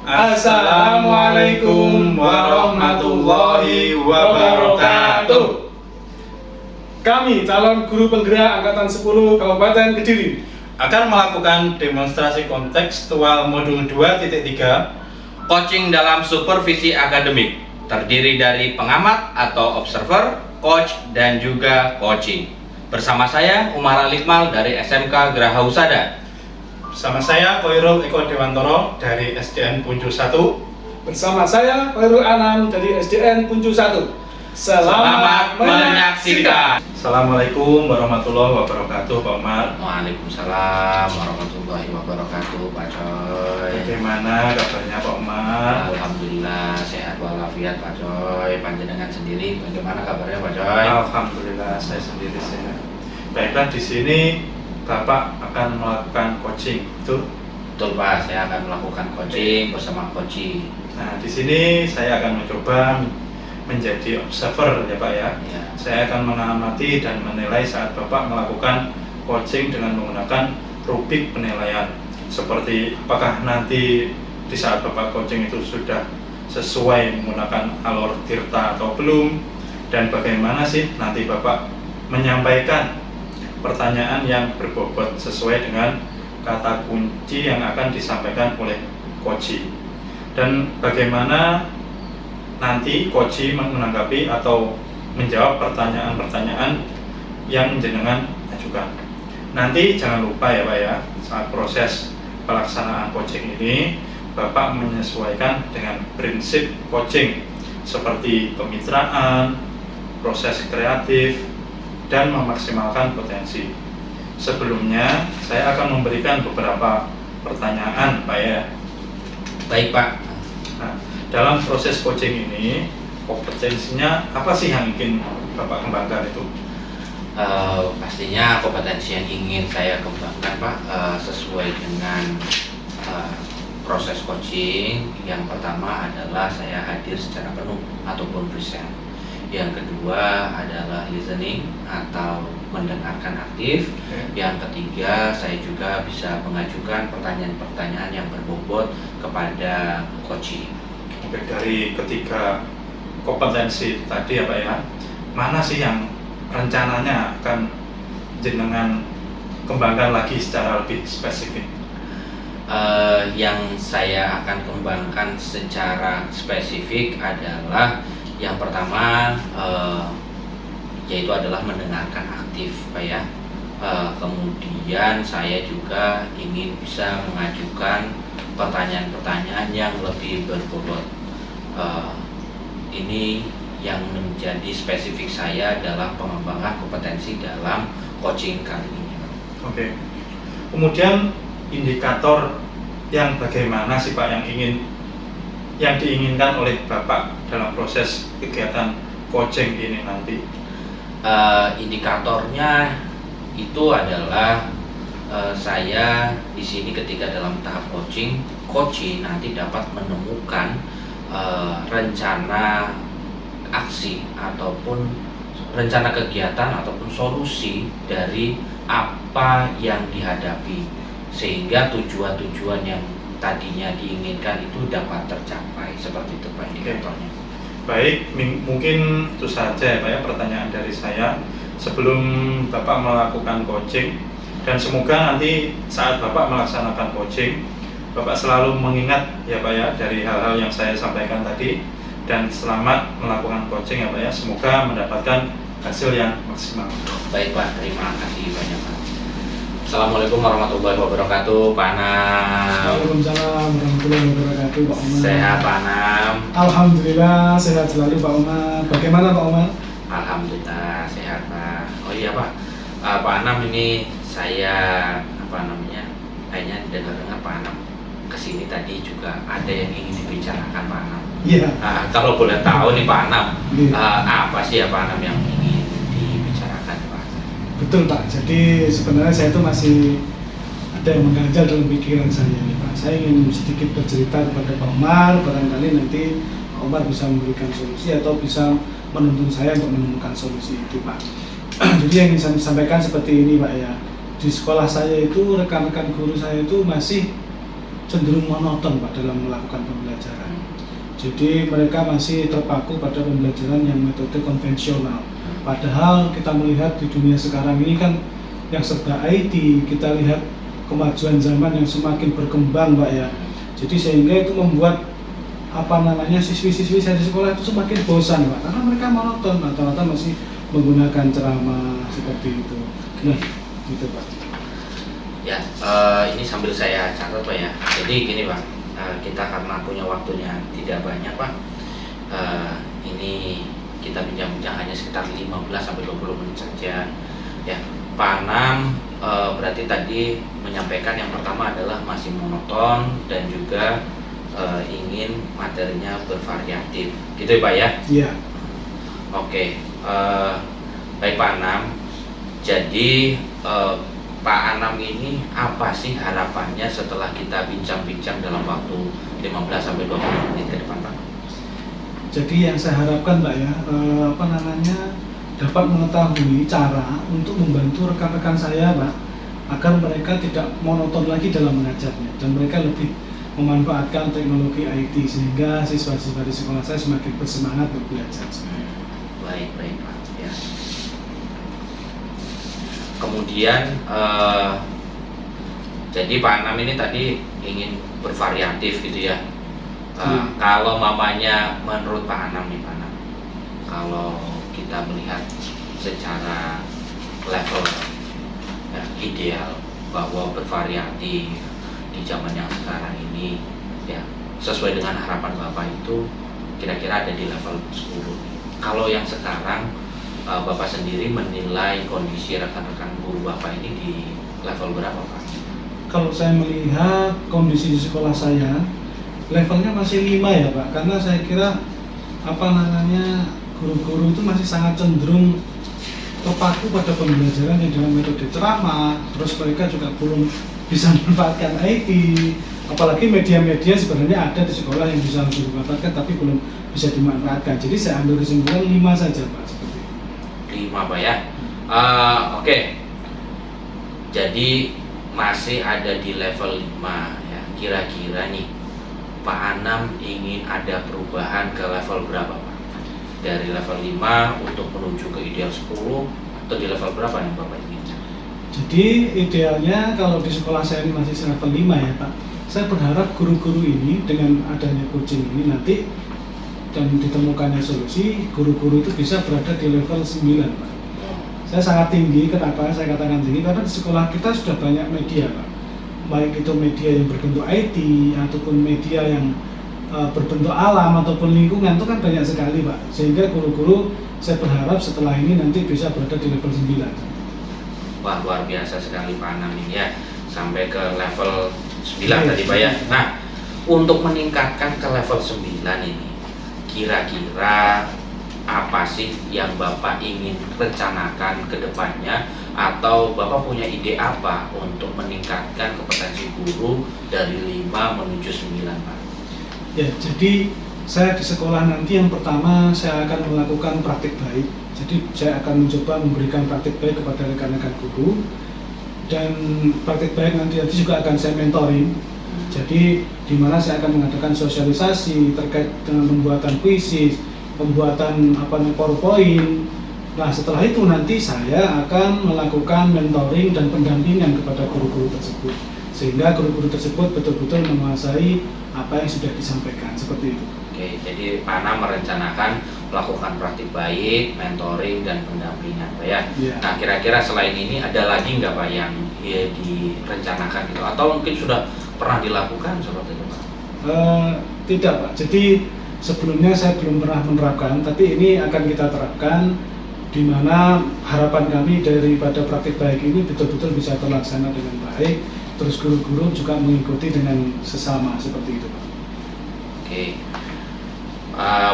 Assalamualaikum warahmatullahi wabarakatuh. Kami calon guru penggerak Angkatan 10 Kabupaten Kediri akan melakukan demonstrasi kontekstual modul 2.3 coaching dalam supervisi akademik, terdiri dari pengamat atau observer, coach, dan juga coaching. Bersama saya Umar Alikmal dari SMK Geraha Husada. Bersama saya Koirul Eko Dewantoro dari SDN Punju 1. bersama saya Khairul Anam dari SDN Punju 1. Selamat menyaksikan. Assalamualaikum warahmatullahi wabarakatuh, Pak Umar. Waalaikumsalam warahmatullahi wabarakatuh, Pak Coy. Bagaimana kabarnya Pak Umar? Alhamdulillah sehat walafiat, Pak Coy. Panjenengan sendiri bagaimana kabarnya, Pak Coy? Alhamdulillah saya sendiri sehat. Baiklah, di sini Bapak akan melakukan coaching, betul? Betul, Pak, saya akan melakukan coaching bersama coaching. Nah, di sini saya akan mencoba menjadi observer ya Pak ya. Ya. Saya akan mengamati dan menilai saat Bapak melakukan coaching dengan menggunakan rubrik penilaian. Seperti apakah nanti di saat Bapak coaching itu sudah sesuai menggunakan alur tirta atau belum, dan bagaimana sih nanti Bapak menyampaikan pertanyaan yang berbobot sesuai dengan kata kunci yang akan disampaikan oleh coach, dan bagaimana nanti coach menanggapi atau menjawab pertanyaan-pertanyaan yang jenengan ajukan. Nanti jangan lupa ya Pak ya, saat proses pelaksanaan coaching ini Bapak menyesuaikan dengan prinsip coaching seperti kemitraan, proses kreatif, dan memaksimalkan potensi. Sebelumnya saya akan memberikan beberapa pertanyaan Pak ya. Baik, Pak. Nah, dalam proses coaching ini kompetensinya apa sih yang ingin Bapak kembangkan itu? Pastinya kompetensi yang ingin saya kembangkan, Pak, sesuai dengan proses coaching. Yang pertama adalah saya hadir secara penuh ataupun present. Yang kedua adalah listening atau mendengarkan aktif. Yang ketiga, saya juga bisa mengajukan pertanyaan-pertanyaan yang berbobot kepada coaching. Oke, dari ketiga kompetensi tadi ya Pak ya, mana sih yang rencananya akan jenengan kembangkan lagi secara lebih spesifik? Yang saya akan kembangkan secara spesifik adalah yang pertama yaitu adalah mendengarkan aktif, Pak ya. Kemudian saya juga ingin bisa mengajukan pertanyaan-pertanyaan yang lebih berbobot. Ini yang menjadi spesifik saya dalam pengembangan kompetensi dalam coaching kali ini. Oke. Kemudian indikator yang bagaimana sih Pak yang diinginkan oleh Bapak dalam proses kegiatan coaching ini nanti? Indikatornya itu adalah saya di sini ketika dalam tahap coaching nanti dapat menemukan rencana aksi ataupun rencana kegiatan ataupun solusi dari apa yang dihadapi, sehingga tujuan-tujuan yang tadinya diinginkan itu dapat tercapai. Seperti itu Pak indikatornya. Baik, mungkin itu saja ya Pak ya pertanyaan dari saya sebelum Bapak melakukan coaching, dan semoga nanti saat Bapak melaksanakan coaching Bapak selalu mengingat ya Pak ya dari hal-hal yang saya sampaikan tadi, dan selamat melakukan coaching ya Pak ya, semoga mendapatkan hasil yang maksimal. Baik Pak, terima kasih banyak Pak. Assalamualaikum warahmatullahi wabarakatuh, Pak Anam. Waalaikumsalam warahmatullahi wabarakatuh, Pak Umar. Sehat Pak Anam? Alhamdulillah sehat selalu Pak Umar. Bagaimana Pak Umar? Alhamdulillah sehat Pak. Oh iya Pak, Pak Anam ini saya kayaknya dengar Pak Anam kesini tadi juga ada yang ingin dibicarakan Pak Anam. Iya. Kalau boleh tahu nih Pak Anam, Iya. apa sih ya Pak Anam yang ingin dibicarakan Pak? Betul Pak, jadi sebenarnya saya itu masih ada yang mengganjal dalam pikiran saya nih Pak. Saya ingin sedikit bercerita kepada Pak Umar, barangkali nanti Pak Umar bisa memberikan solusi atau bisa menuntun saya untuk menemukan solusi itu Pak. Jadi yang ingin saya sampaikan seperti ini Pak ya, di sekolah saya itu rekan-rekan guru saya itu masih cenderung monoton Pak dalam melakukan pembelajaran. Jadi mereka masih terpaku pada pembelajaran yang metode konvensional. Padahal kita melihat di dunia sekarang ini kan yang serba IT, kita lihat kemajuan zaman yang semakin berkembang Pak ya. Jadi sehingga itu membuat siswi-siswi saya di sekolah itu semakin bosan Pak, karena mereka monoton, rata-rata masih menggunakan ceramah seperti itu. Nah, gitu Pak. Ya, ini sambil saya catat Pak ya. Jadi gini Pak, kita karena punya waktunya tidak banyak Pak, ini kita bincang-bincang hanya sekitar 15-20 menit saja. Ya, Pak Anam berarti tadi menyampaikan yang pertama adalah masih monoton dan juga ingin materinya bervariatif, gitu ya Pak ya? Iya. Oke, baik Pak Anam. Jadi Pak Anam ini apa sih harapannya setelah kita bincang-bincang dalam waktu 15-20 menit ke depan Pak? Jadi yang saya harapkan Mbak ya, dapat mengetahui cara untuk membantu rekan-rekan saya Pak, agar mereka tidak monoton lagi dalam mengajarnya dan mereka lebih memanfaatkan teknologi IT sehingga siswa-siswa di sekolah saya semakin bersemangat untuk belajar. Baik Pak ya. Kemudian jadi Pak Anam ini tadi ingin bervariatif gitu ya. Kalau mamanya menurut Pak Anam nih Pak Anam, kalau kita melihat secara level ya, ideal bahwa bervariatif di zaman yang sekarang ini ya sesuai dengan harapan Bapak itu kira-kira ada di level 10. Kalau yang sekarang Bapak sendiri menilai kondisi rekan-rekan guru Bapak ini di level berapa Pak? Kalau saya melihat kondisi di sekolah saya, levelnya masih 5 ya Pak, karena saya kira guru-guru itu masih sangat cenderung terpaku pada pembelajaran yang dengan metode ceramah, terus mereka juga belum bisa memanfaatkan IT, apalagi media-media sebenarnya ada di sekolah yang bisa langsung dimanfaatkan tapi belum bisa dimanfaatkan. Jadi saya ambil kesimpulan 5 saja Pak, seperti itu. 5 Pak ya. Oke. Jadi masih ada di level 5 ya. Kira-kira nih Pak Anam ingin ada perubahan ke level berapa Pak? Dari level 5 untuk menuju ke ideal 10 atau di level berapa yang Bapak ingin? Jadi idealnya kalau di sekolah saya ini masih level 5 ya Pak, saya berharap guru-guru ini dengan adanya coaching ini nanti dan ditemukannya solusi, guru-guru itu bisa berada di level 9 Pak. Saya sangat tinggi, kenapa saya katakan tinggi? Karena di sekolah kita sudah banyak media Pak, baik itu media yang berbentuk IT ataupun media yang berbentuk alam ataupun lingkungan, itu kan banyak sekali Pak, sehingga guru-guru saya berharap setelah ini nanti bisa berada di level 9. Wah, luar biasa sekali Pak Anam ini ya, sampai ke level 9 tadi Pak ya. Nah, untuk meningkatkan ke level 9 ini, kira-kira apa sih yang Bapak ingin rencanakan ke depannya, atau Bapak punya ide apa untuk meningkatkan kompetensi guru dari 5 menuju 9 Pak? Ya, jadi saya di sekolah nanti yang pertama saya akan melakukan praktik baik. Jadi saya akan mencoba memberikan praktik baik kepada rekan-rekan guru, dan praktik baik nanti juga akan saya mentoring. Jadi di mana saya akan mengadakan sosialisasi terkait dengan pembuatan kuisis, pembuatan PowerPoint. Nah, setelah itu nanti saya akan melakukan mentoring dan pendampingan kepada guru-guru tersebut, sehingga guru-guru tersebut betul-betul menguasai apa yang sudah disampaikan, seperti itu. Oke, jadi Pak Anam merencanakan melakukan praktik baik, mentoring, dan pendampingan Pak ya. Ya. Nah, kira-kira selain ini ada lagi nggak Pak yang direncanakan gitu, atau mungkin sudah pernah dilakukan seperti itu Pak? Tidak Pak, jadi sebelumnya saya belum pernah menerapkan, tapi ini akan kita terapkan, di mana harapan kami daripada praktik baik ini betul-betul bisa terlaksana dengan baik, terus guru-guru juga mengikuti dengan sesama, seperti itu Pak. Oke.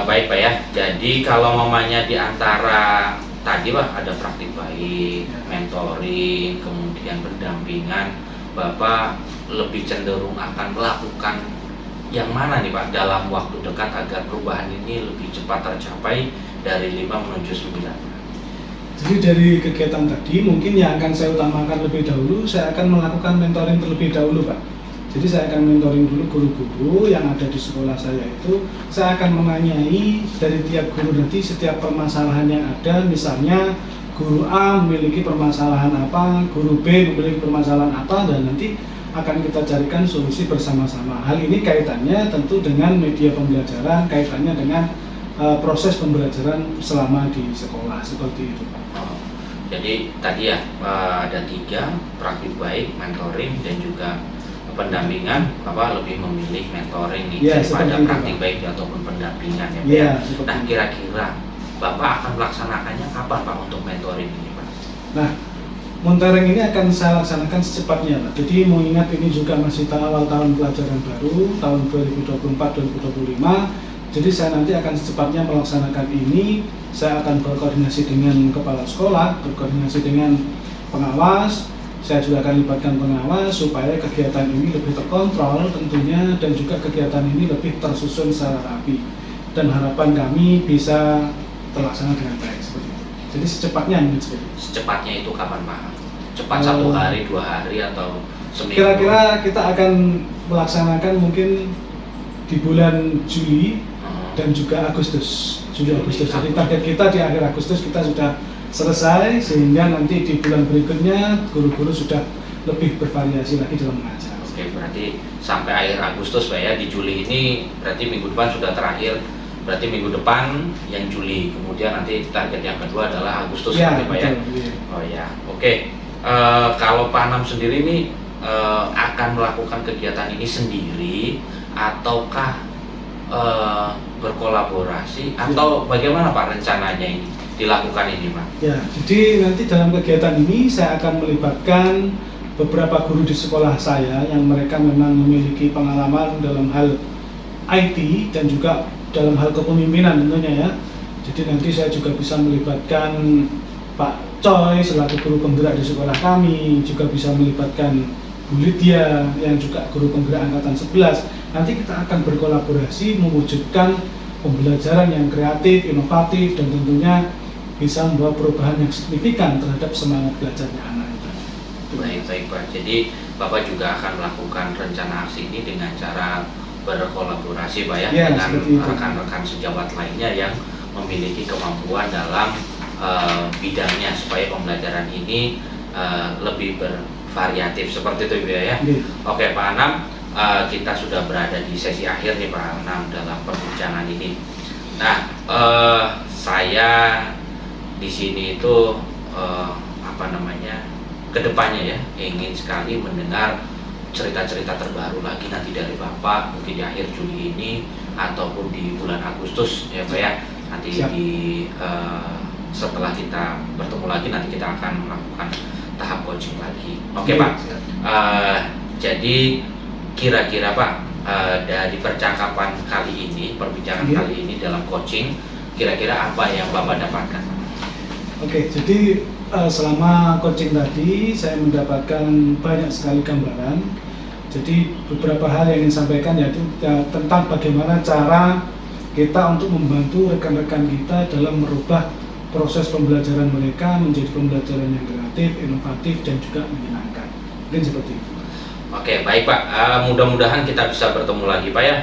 Baik Pak ya, jadi kalau mamanya di antara tadi Pak ada praktik baik, mentoring, kemudian pendampingan, Bapak lebih cenderung akan melakukan yang mana nih Pak dalam waktu dekat agar perubahan ini lebih cepat tercapai dari 5 menuju 9? Jadi dari kegiatan tadi mungkin yang akan saya utamakan lebih dahulu, saya akan melakukan mentoring terlebih dahulu Pak. Jadi saya akan mentoring dulu guru-guru yang ada di sekolah saya itu. Saya akan menanyai dari tiap guru nanti setiap permasalahan yang ada. Misalnya guru A memiliki permasalahan apa, guru B memiliki permasalahan apa, dan nanti akan kita carikan solusi bersama-sama. Hal ini kaitannya tentu dengan media pembelajaran, kaitannya dengan proses pembelajaran selama di sekolah, seperti itu. Oh, jadi tadi ya ada 3, praktik baik, mentoring, dan juga pendampingan. Bapak lebih memilih mentoring nih Ya, daripada seperti praktik itu, baik ataupun pendampingan ya Pak. Ya, seperti Nah, itu. kira-kira Bapak akan melaksanakannya kapan Pak untuk mentoring ini Pak? Nah, mentoring ini akan saya laksanakan secepatnya, Pak. Jadi mengingat ini juga masih awal tahun pelajaran baru, tahun 2024-2025. Jadi saya nanti akan secepatnya melaksanakan ini. Saya akan berkoordinasi dengan kepala sekolah, berkoordinasi dengan pengawas. Saya juga akan libatkan pengawas supaya kegiatan ini lebih terkontrol tentunya, dan juga kegiatan ini lebih tersusun secara rapi. Dan harapan kami bisa terlaksana dengan baik seperti itu. Jadi secepatnya mungkin seperti itu. Secepatnya itu kapan Pak? Cepat 1 hari, 2 hari, atau seminggu? Kira-kira kita akan melaksanakan mungkin di bulan Juli dan juga Agustus. Juli Agustus. Jadi target kita di akhir Agustus kita sudah selesai, sehingga nanti di bulan berikutnya guru-guru sudah lebih bervariasi lagi dalam mengajar. Oke, berarti sampai akhir Agustus Pak ya. Di Juli ini berarti minggu depan sudah terakhir. Berarti minggu depan yang Juli, kemudian nanti target yang kedua adalah Agustus Ya, Pak ya. betul, iya. Oh ya, oke. Kalau Pak Anam sendiri ini akan melakukan kegiatan ini sendiri ataukah berkolaborasi, atau bagaimana Pak rencananya ini dilakukan ini Pak? Ya, jadi nanti dalam kegiatan ini saya akan melibatkan beberapa guru di sekolah saya yang mereka memang memiliki pengalaman dalam hal IT dan juga dalam hal kepemimpinan tentunya ya. Jadi nanti saya juga bisa melibatkan Pak Choi selaku guru penggerak di sekolah kami, juga bisa melibatkan Bu Lydia yang juga guru penggerak angkatan 11. Nanti kita akan berkolaborasi mewujudkan pembelajaran yang kreatif, inovatif, dan tentunya bisa membawa perubahan yang signifikan terhadap semangat belajarnya anak itu. Baik Pak. Jadi Bapak juga akan melakukan rencana aksi ini dengan cara berkolaborasi Pak ya, Ya, dengan seperti itu. rekan-rekan sejawat lainnya yang memiliki kemampuan dalam bidangnya, supaya pembelajaran ini lebih bervariatif seperti itu ya. Oke. Oke Pak Anam, kita sudah berada di sesi akhir nih Pak Anam dalam perbincangan ini. Nah, saya di sini itu kedepannya ya ingin sekali mendengar cerita-cerita terbaru lagi nanti dari Bapak, mungkin di akhir Juli ini ataupun di bulan Agustus ya Pak ya. Nanti Siap. setelah kita bertemu lagi, nanti kita akan melakukan tahap coaching lagi. Oke Iya, Pak. siap. Jadi kira-kira Pak, dari percakapan kali ini, perbincangan Iya. kali ini dalam coaching, kira-kira apa yang Bapak dapatkan? Oke, jadi selama coaching tadi saya mendapatkan banyak sekali gambaran. Jadi beberapa hal yang ingin sampaikan yaitu tentang bagaimana cara kita untuk membantu rekan-rekan kita dalam merubah proses pembelajaran mereka menjadi pembelajaran yang kreatif, inovatif, dan juga menyenangkan. Mungkin seperti itu. Oke, baik Pak. Mudah-mudahan kita bisa bertemu lagi Pak ya,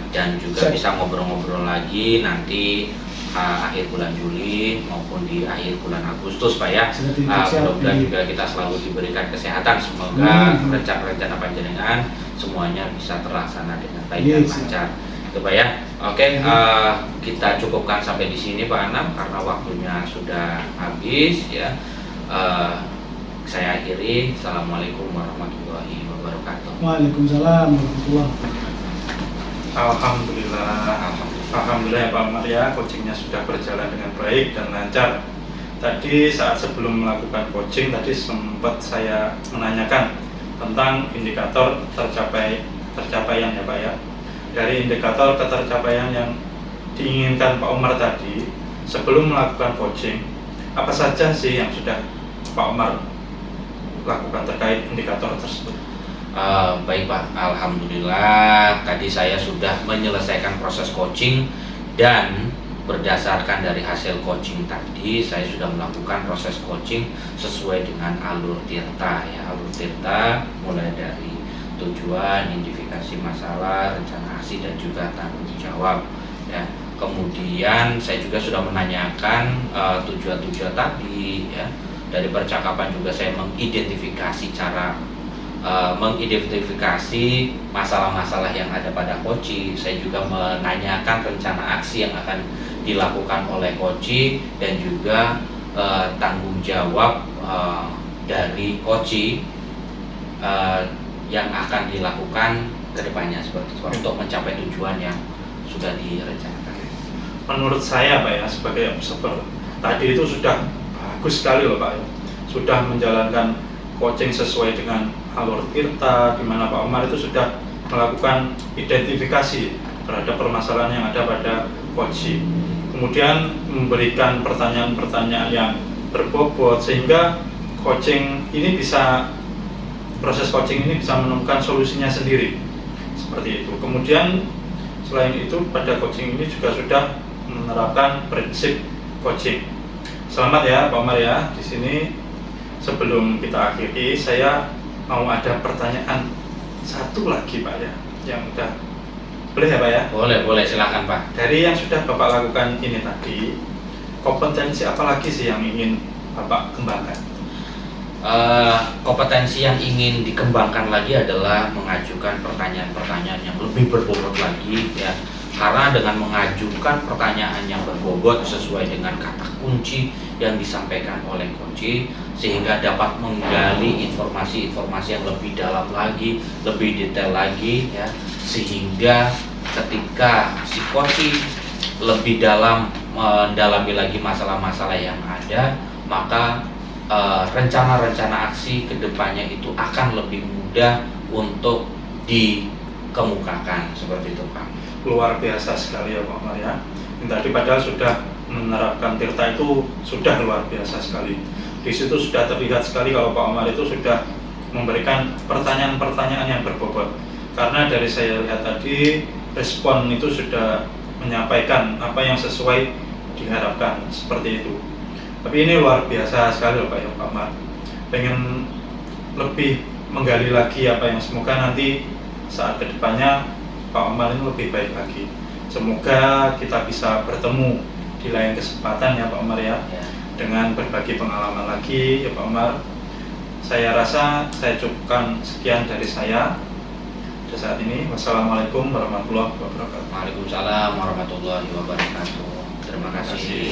dan juga Siap. bisa ngobrol-ngobrol lagi nanti akhir bulan Juli maupun di akhir bulan Agustus Pak ya. Seperti itu, siap. Mudah-mudahan Iya. juga kita selalu diberikan kesehatan. Semoga Amin. rencana-rencana panjenengan semuanya bisa terlaksana dengan baik Iya, dan siap. lancar. Itu Pak ya. Oke, kita cukupkan sampai di sini Pak Anam karena waktunya sudah habis ya. Saya akhiri. Assalamualaikum warahmatullahi wabarakatuh. Waalaikumsalam warahmatullahi wabarakatuh. Alhamdulillah ya Pak Umar ya, coachingnya sudah berjalan dengan baik dan lancar. Tadi saat sebelum melakukan coaching tadi sempat saya menanyakan tentang indikator tercapaian ya Pak ya. Dari indikator ketercapaian yang diinginkan Pak Umar tadi sebelum melakukan coaching, apa saja sih yang sudah Pak Umar lakukan terkait indikator tersebut? Baik Pak, Alhamdulillah tadi saya sudah menyelesaikan proses coaching, dan berdasarkan dari hasil coaching tadi saya sudah melakukan proses coaching sesuai dengan alur Tirta ya. Alur Tirta mulai dari tujuan, identifikasi masalah, rencana aksi, dan juga tanggung jawab. Ya. Kemudian saya juga sudah menanyakan tujuan-tujuan tadi. Ya. Dari percakapan juga saya mengidentifikasi mengidentifikasi masalah-masalah yang ada pada Koci. Saya juga menanyakan rencana aksi yang akan dilakukan oleh Koci dan juga tanggung jawab dari Koci yang akan dilakukan ke depannya seperti itu untuk mencapai tujuan yang sudah direncanakan. Menurut saya Pak ya, sebagai observer tadi itu sudah bagus sekali loh Pak ya. Sudah menjalankan coaching sesuai dengan alur tirta, di mana Pak Umar itu sudah melakukan identifikasi terhadap permasalahan yang ada pada coaching. Kemudian memberikan pertanyaan-pertanyaan yang berbobot sehingga proses coaching ini bisa menemukan solusinya sendiri. Seperti itu. Kemudian selain itu pada coaching ini juga sudah menerapkan prinsip coaching. Selamat ya Pak Umar ya. Di sini sebelum kita akhiri, saya mau ada pertanyaan satu lagi Pak ya, yang udah boleh ya Pak ya? Boleh silakan Pak. Dari yang sudah Bapak lakukan ini tadi, kompetensi apa lagi sih yang ingin Bapak kembangkan? Kompetensi yang ingin dikembangkan lagi adalah mengajukan pertanyaan-pertanyaan yang lebih berbobot lagi ya. Karena dengan mengajukan pertanyaan yang berbobot sesuai dengan kata kunci yang disampaikan oleh Koci, sehingga dapat menggali informasi-informasi yang lebih dalam lagi, lebih detail lagi ya, sehingga ketika si Koci lebih dalam mendalami lagi masalah-masalah yang ada, maka rencana-rencana aksi kedepannya itu akan lebih mudah untuk dikemukakan seperti itu Pak. Luar biasa sekali ya Pak Umar ya. Yang tadi padahal sudah menerapkan tirta itu sudah luar biasa sekali. Di situ sudah terlihat sekali kalau Pak Umar itu sudah memberikan pertanyaan-pertanyaan yang berbobot. Karena dari saya lihat tadi respon itu sudah menyampaikan apa yang sesuai diharapkan seperti itu. Tapi ini luar biasa sekali loh Pak ya Pak Umar. Pengen lebih menggali lagi apa yang semoga nanti saat kedepannya Pak Umar ini lebih baik lagi. Semoga kita bisa bertemu di lain kesempatan ya Pak Umar ya, dengan berbagi pengalaman lagi ya Pak Umar. Saya rasa saya cukupkan sekian dari saya pada saat ini. Wassalamualaikum warahmatullahi wabarakatuh. Waalaikumsalam warahmatullahi wabarakatuh. Terima kasih.